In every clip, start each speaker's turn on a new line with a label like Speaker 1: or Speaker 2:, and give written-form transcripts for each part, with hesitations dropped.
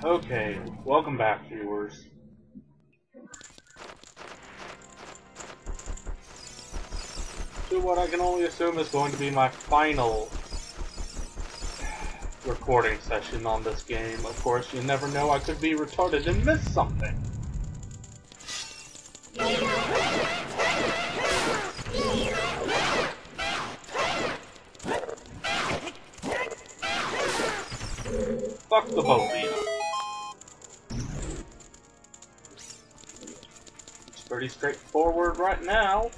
Speaker 1: Okay, welcome back, viewers. To what I can only assume is going to be my final recording session on this game. Of course, you never know, I could be retarded and miss something. Fuck the both of you. It's pretty straightforward right now.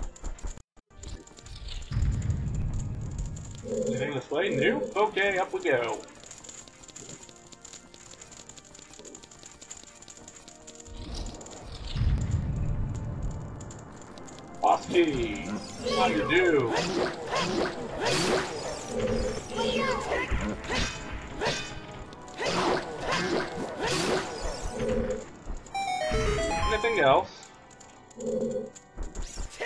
Speaker 1: Anything this way? Nope. Okay, up we go. Boss key. How do you do? Anything else?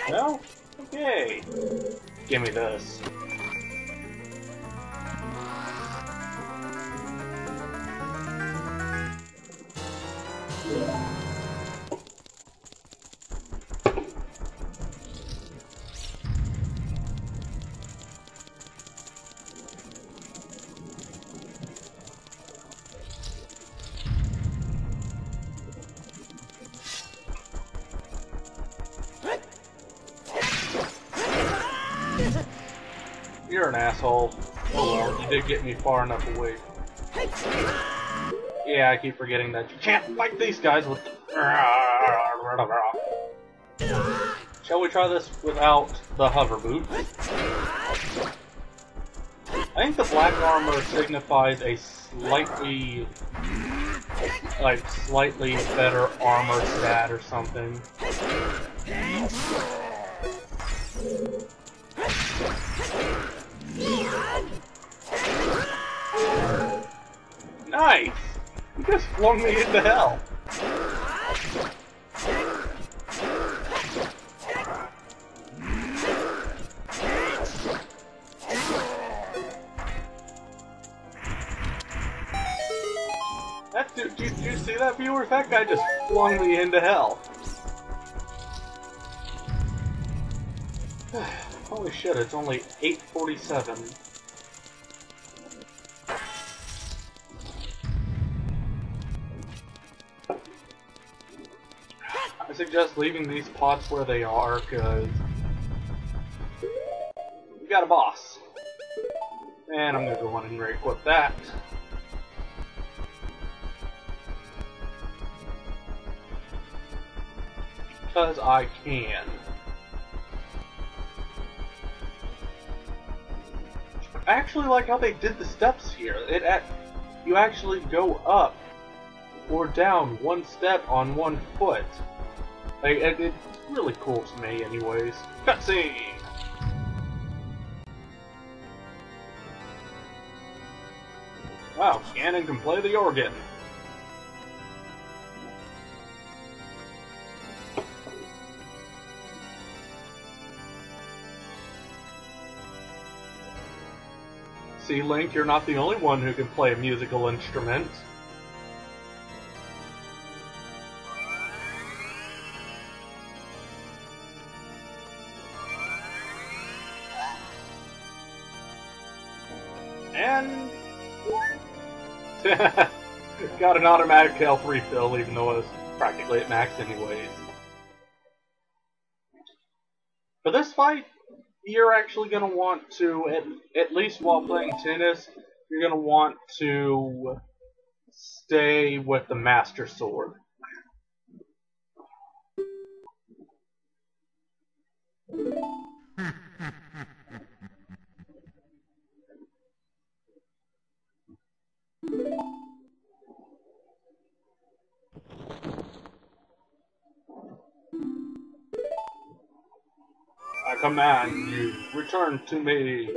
Speaker 1: No? Okay. Give me this. You're an asshole. Oh well, you did get me far enough away. Yeah, I keep forgetting that you can't fight these guys with... Shall we try this without the hover boot? I think the black armor signifies a slightly better armor stat or something. Nice! You just flung me into hell. Did you see that, viewers? That guy just flung me into hell. Holy shit, it's only 8:47. I suggest leaving these pots where they are, because we got a boss. And I'm gonna go on and re-equip that. Because I can. I actually like how they did the steps here. You actually go up or down one step on one foot. It's really cool to me, anyways. Cutscene! Wow, Ganon can play the organ. See, Link, you're not the only one who can play a musical instrument. And... got an automatic health refill, even though it was practically at max anyways. For this fight, you're actually going to want to, at least while playing tennis, you're going to want to stay with the Master Sword. I command you, return to me.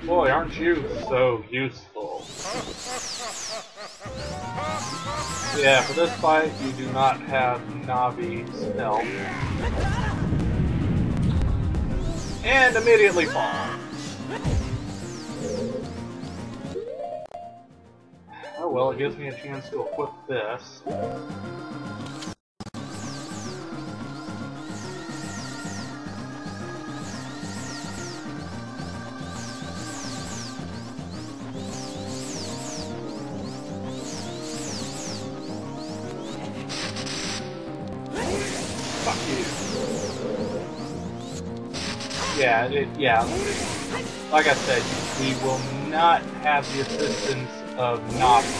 Speaker 1: Boy, aren't you so useful. Yeah, for this fight, you do not have Navi's help. And immediately fall. Oh well, it gives me a chance to equip this. Fuck you. Yeah, like I said, we will not have the assistance of Navi.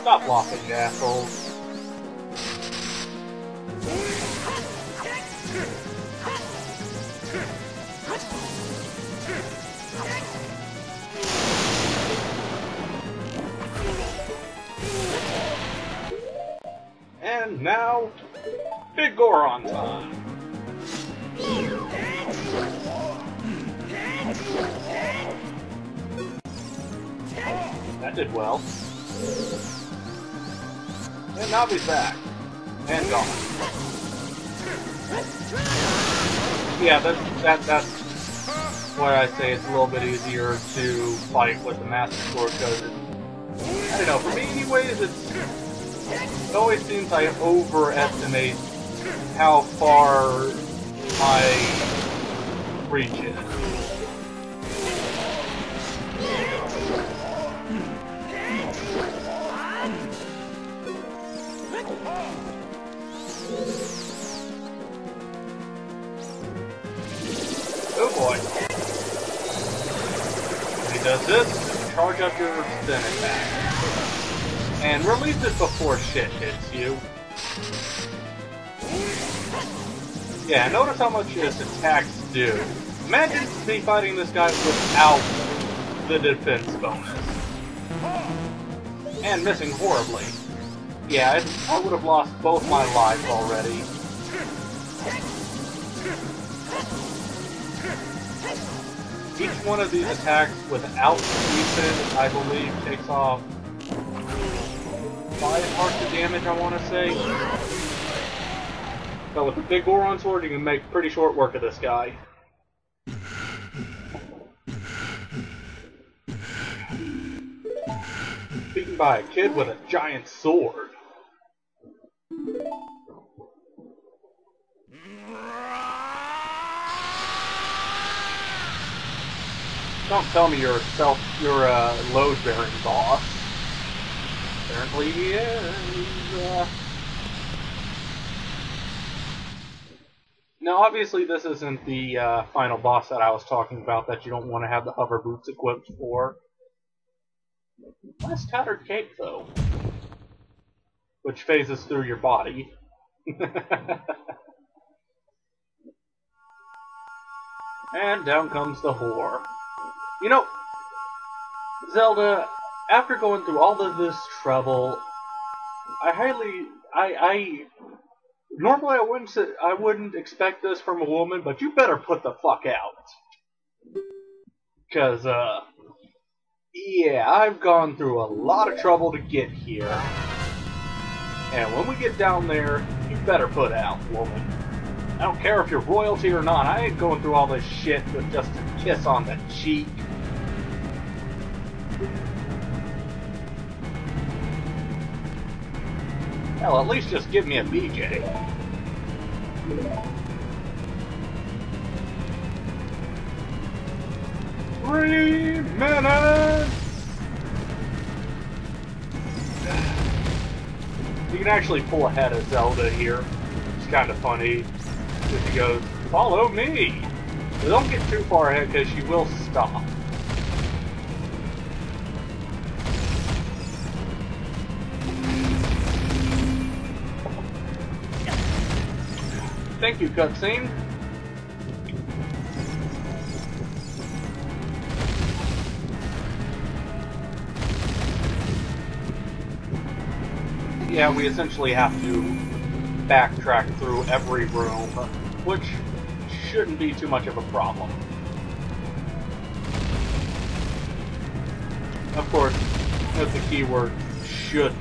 Speaker 1: Stop blocking, you assholes. And now, Big Goron time. That did well. And Navi's back. And gone. Yeah, that's why I say it's a little bit easier to fight with the Master Sword, because I don't know, for me anyways, it always seems I overestimate how far my reach is. Oh boy. When he does this, charge up your spin attack. And release it before shit hits you. Yeah, notice how much his attacks do. Imagine me fighting this guy without the defense bonus. And missing horribly. Yeah, I would have lost both my lives already. Each one of these attacks without defense, I believe, takes off 5 hearts of damage, I want to say. But with the big Goron sword, you can make pretty short work of this guy. Beaten by a kid with a giant sword. Don't tell me you're a load-bearing boss. Apparently he is. Now, obviously, this isn't the final boss that I was talking about that you don't want to have the hover boots equipped for. Nice tattered cape, though, which phases through your body. And down comes the whore. You know, Zelda, after going through all of this trouble, normally I wouldn't expect this from a woman, but you better put the fuck out. 'Cause, yeah, I've gone through a lot of trouble to get here. And when we get down there, you better put out, woman. I don't care if you're royalty or not, I ain't going through all this shit with just a kiss on the cheek. Hell, at least just give me a BJ. 3 minutes! You can actually pull ahead of Zelda here. It's kind of funny. She goes, "Follow me!" But don't get too far ahead because she will stop. Thank you, cutscene. Yeah, we essentially have to backtrack through every room, which shouldn't be too much of a problem. Of course, that's the keyword, shouldn't.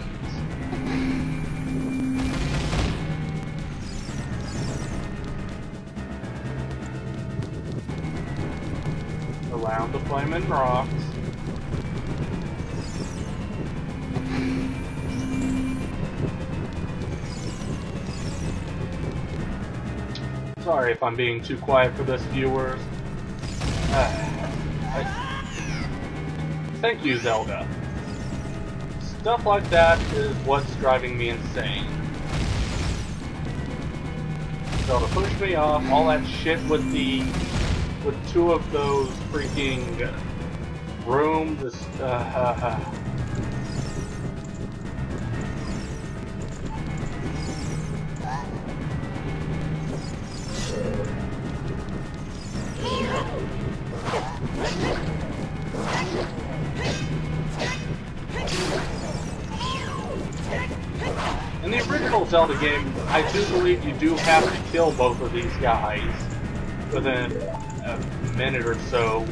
Speaker 1: Around the flaming rocks. Sorry if I'm being too quiet for this, viewers. Thank you, Zelda. Stuff like that is what's driving me insane. Zelda pushed me off, all that shit with two of those freaking rooms. In the original Zelda game, I do believe you do have to kill both of these guys within a minute or so,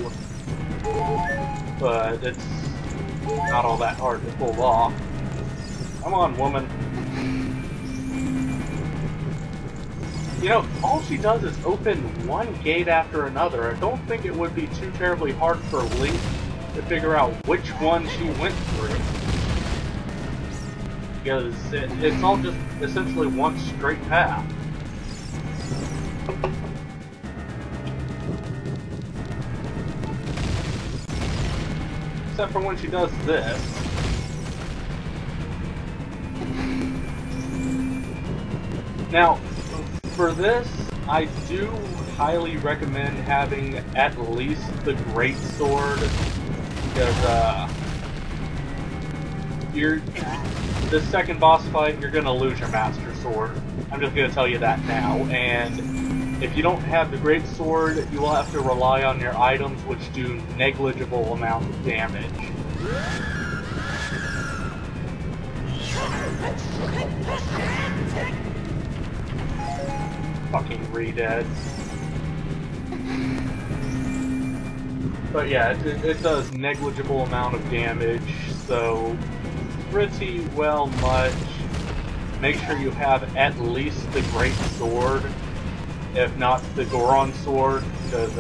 Speaker 1: but it's not all that hard to pull off. Come on, woman. You know, all she does is open one gate after another. I don't think it would be too terribly hard for Link to figure out which one she went through. Because it's all just essentially one straight path. Except for when she does this. Now, for this, I do highly recommend having at least the Great Sword, because the second boss fight, you're gonna lose your Master Sword. I'm just gonna tell you that now. And if you don't have the Great Sword, you will have to rely on your items, which do negligible amount of damage. Fucking re-dead. But yeah, it does negligible amount of damage, so pretty well much make sure you have at least the Great Sword, if not the Goron Sword, because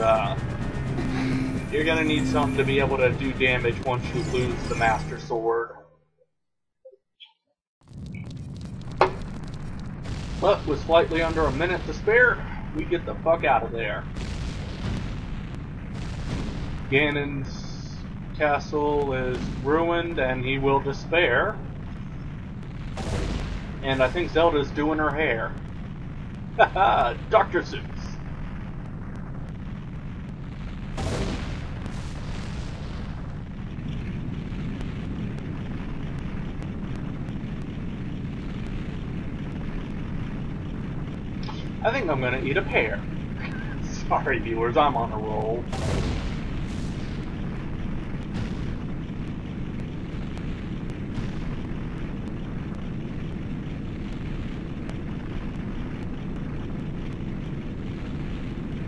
Speaker 1: you're gonna need something to be able to do damage once you lose the Master Sword. But with slightly under a minute to spare, we get the fuck out of there. Ganon's castle is ruined and he will despair. And I think Zelda's doing her hair. Haha, Dr. Seuss. I think I'm gonna eat a pear. Sorry viewers, I'm on a roll.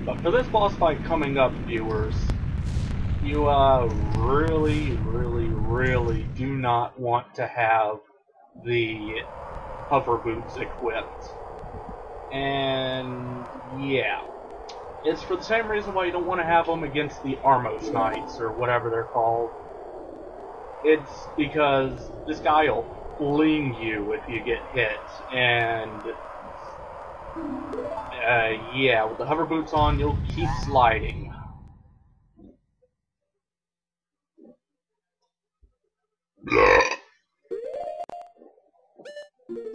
Speaker 1: But for this boss fight coming up, viewers, you really do not want to have the hover boots equipped. And yeah, it's for the same reason why you don't want to have them against the Armos Knights, or whatever they're called. It's because this guy will fling you if you get hit, and yeah, with the hover boots on, you'll keep sliding.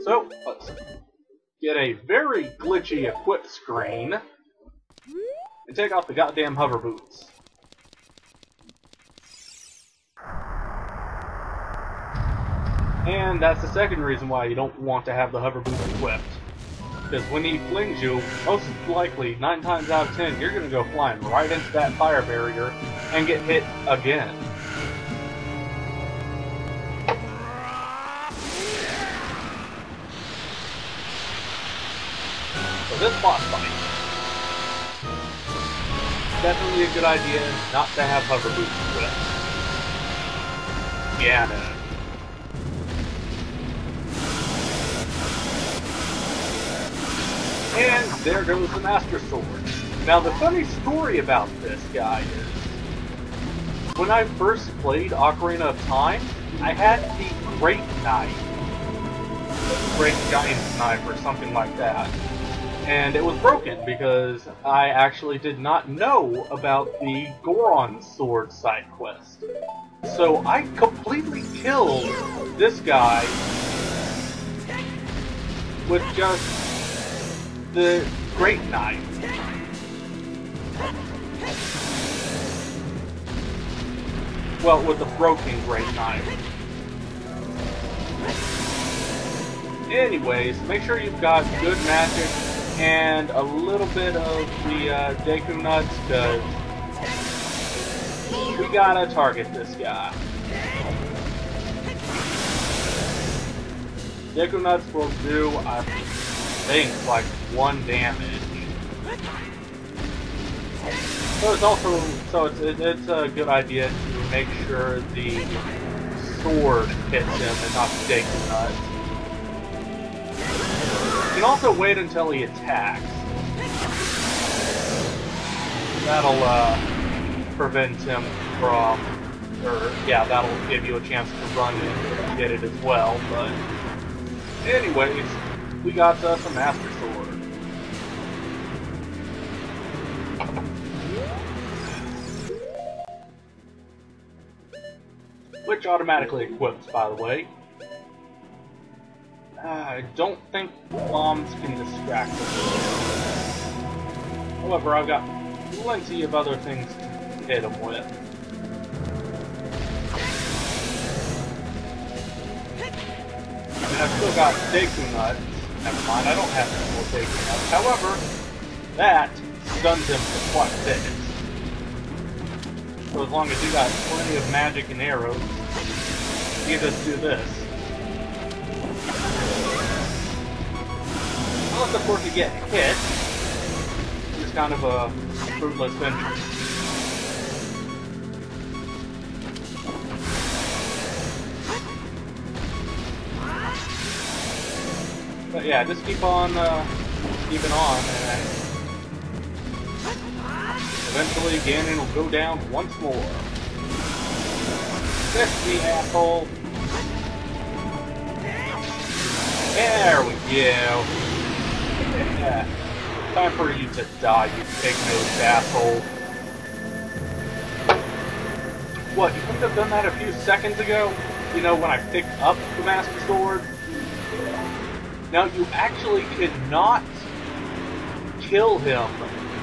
Speaker 1: So, let's get a very glitchy equip screen and take off the goddamn hover boots. And that's the second reason why you don't want to have the hover boots equipped. Because when he flings you, most likely, 9 times out of 10, you're going to go flying right into that fire barrier and get hit again. So this boss fight, definitely a good idea not to have hover boots equipped. Ganon. there goes the Master Sword. Now, the funny story about this guy is, when I first played Ocarina of Time, I had the Great Knife. The Great Giant's Knife or something like that. And it was broken because I actually did not know about the Goron Sword side quest. So I completely killed this guy with just the Great Knife. Well, with the broken Great Knife. Anyways, make sure you've got good magic and a little bit of the Deku Nuts, because we gotta target this guy. Deku Nuts will do, I think, like 1 damage. So it's also, it's a good idea to make sure the sword hits him and not the Deku Nuts. You can also wait until he attacks. That'll prevent him from, or yeah, that'll give you a chance to run and get it as well. But anyways, we got some Master Sword. Which automatically equips, by the way. I don't think bombs can distract us. However, I've got plenty of other things to hit him with. I mean, I've still got Deku Nuts. Never mind, I don't have any more Deku Nuts. However, that stuns him for quite a bit. So as long as you got plenty of magic and arrows, you just do this. Unless, of course, you get hit, it's kind of a fruitless venture. But yeah, just keep on keeping on, and eventually Ganon will go down once more. Kiss me, asshole! There we go. Yeah. Time for you to die, you pig-nosed asshole. What, you couldn't have done that a few seconds ago? You know, when I picked up the Master Sword? Now, you actually cannot kill him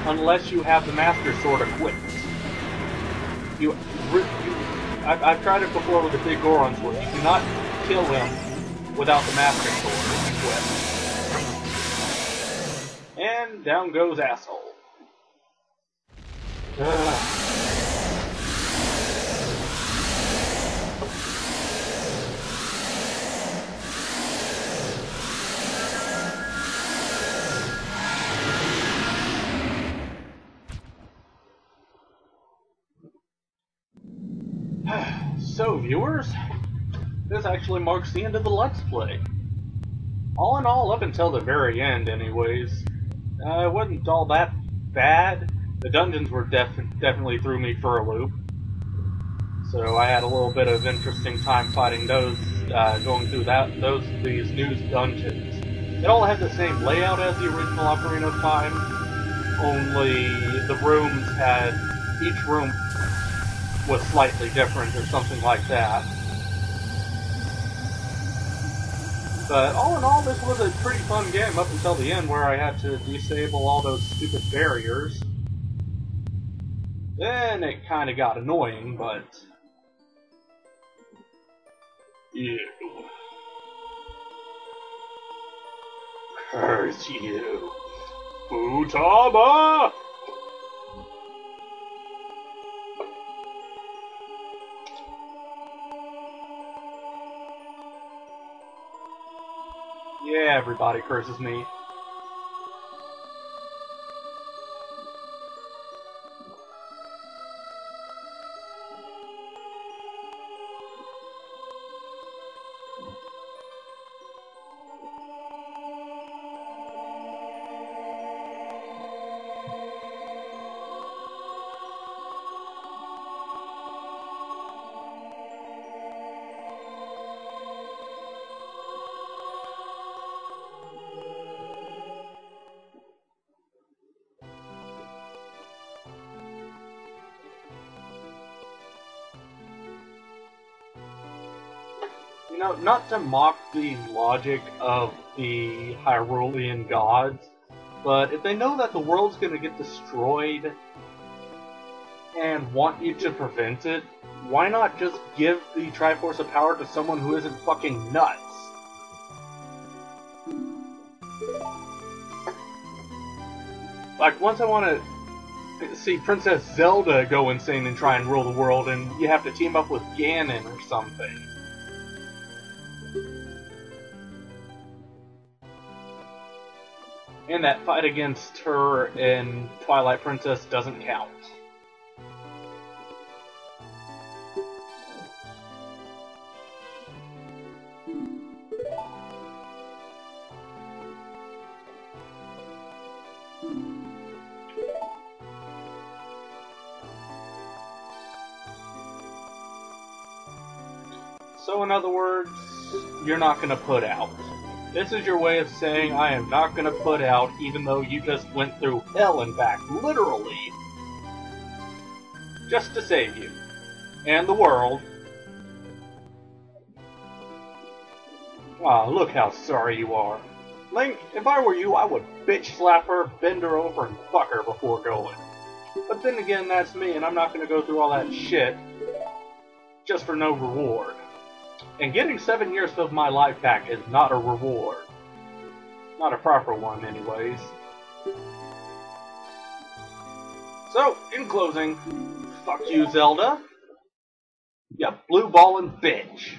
Speaker 1: unless you have the Master Sword equipped. I've tried it before with the big Goron Sword. You cannot kill him without the Master Sword equipped. And down goes asshole. Ugh. So, viewers, this actually marks the end of the Let's Play. All in all, up until the very end, anyways, it wasn't all that bad. The dungeons were definitely threw me for a loop. So I had a little bit of interesting time fighting those, going through these new dungeons. It all had the same layout as the original Ocarina of Time, only the rooms had, each room was slightly different or something like that. But all in all, this was a pretty fun game up until the end, where I had to disable all those stupid barriers. Then it kind of got annoying, but... Ew. Curse you, Futaba! Yeah, everybody curses me. You know, not to mock the logic of the Hyrulean gods, but if they know that the world's gonna get destroyed and want you to prevent it, why not just give the Triforce of Power to someone who isn't fucking nuts? Like, once I want to see Princess Zelda go insane and try and rule the world, and you have to team up with Ganon or something. And that fight against her in Twilight Princess doesn't count. So in other words, you're not gonna put out. This is your way of saying I am not gonna put out even though you just went through hell and back, literally, just to save you. And the world. Ah, look how sorry you are. Link, if I were you, I would bitch slap her, bend her over, and fuck her before going. But then again, that's me, and I'm not gonna go through all that shit just for no reward. And getting 7 years of my life back is not a reward. Not a proper one, anyways. So, in closing, fuck you, Zelda. You blue ballin' bitch.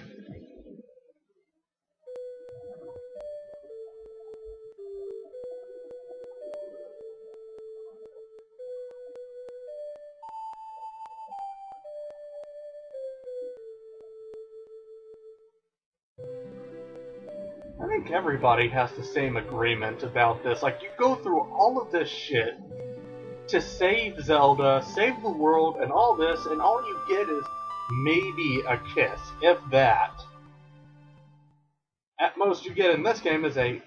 Speaker 1: I think everybody has the same agreement about this. Like, you go through all of this shit to save Zelda, save the world, and all this, and all you get is maybe a kiss, if that. At most you get in this game is a...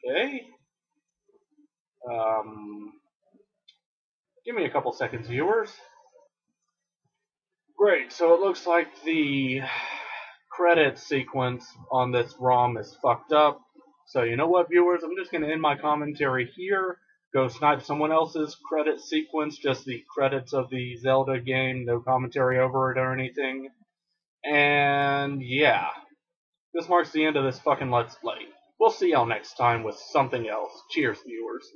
Speaker 1: Okay. Give me a couple seconds, viewers. Great, so it looks like the credit sequence on this ROM is fucked up. So you know what, viewers? I'm just going to end my commentary here. Go snipe someone else's credit sequence, just the credits of the Zelda game, no commentary over it or anything. And yeah, this marks the end of this fucking Let's Play. We'll see y'all next time with something else. Cheers, viewers.